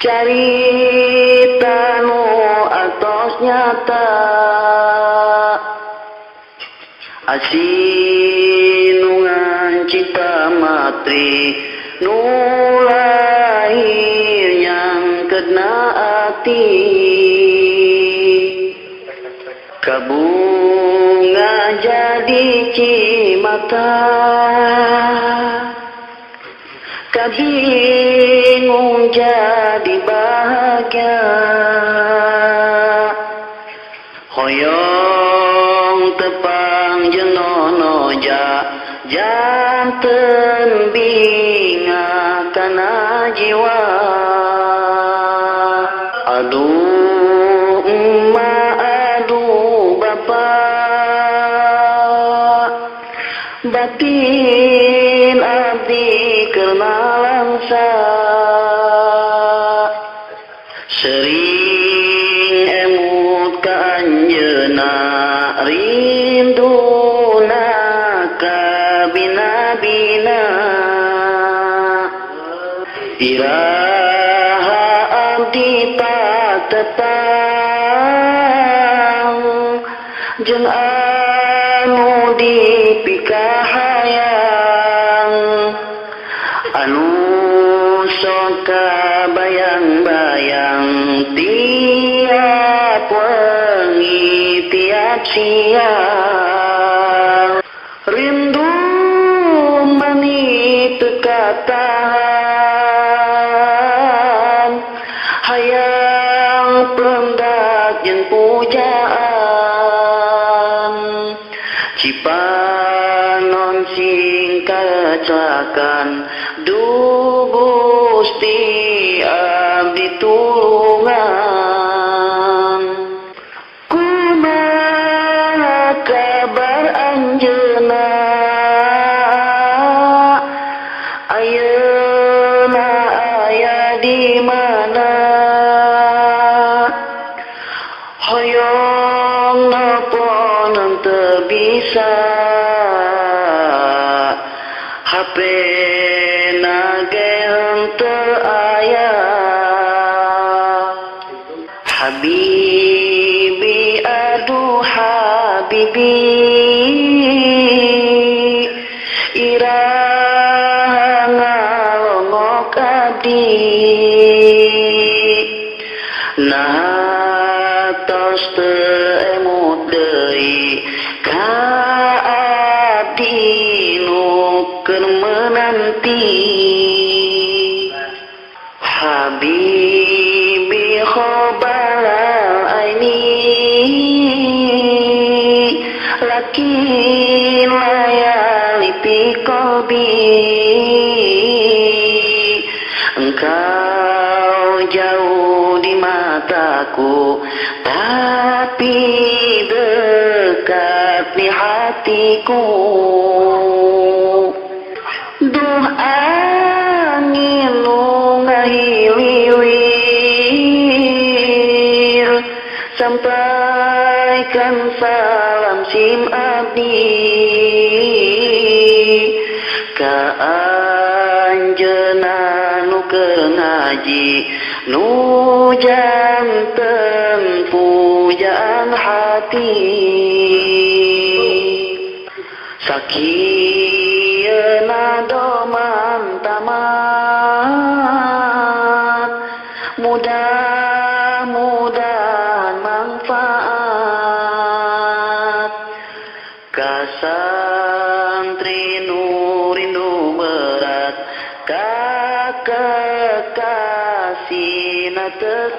Carita nu atos nyata asinungan cita matri nu lahir yang kena ati kabunga jadi cimata kabingung jadi bahagia hoyong tepang jenono janten binga kana jiwa aduh emma aduh bapa batin abdi kena langsa sering emut ka anjeuna rinduna ka bina-bina iraha abdi patetang jeung anu dipikahayang anu sok bayang-bayang tiap wengi tiap siang rindu mani teu katahan hayang plendak jeung pujaan cipanon sing kecelakan duh Gusti abdi tulungan kumaha kabar anjeunna ayeuna aya di mana hoyong nelpon teu bisa HP nage henteu aya Habibi aduh Habibi iraha ngalongok abdi nah tos teu emut deui ka abdi nu keur menanti Habibi khobalal aini lakin layali fi qalbi engkau jauh di mataku tapi dekat di hatiku duh angin nu ngahiliwir sampaikan salam sim abdi ka anjeunna nu keur ngaji nu janten pujaan hati sakieuna doman tamat mudah-mudahan manfaat ka santri nu rindu berat ka kekasihna teu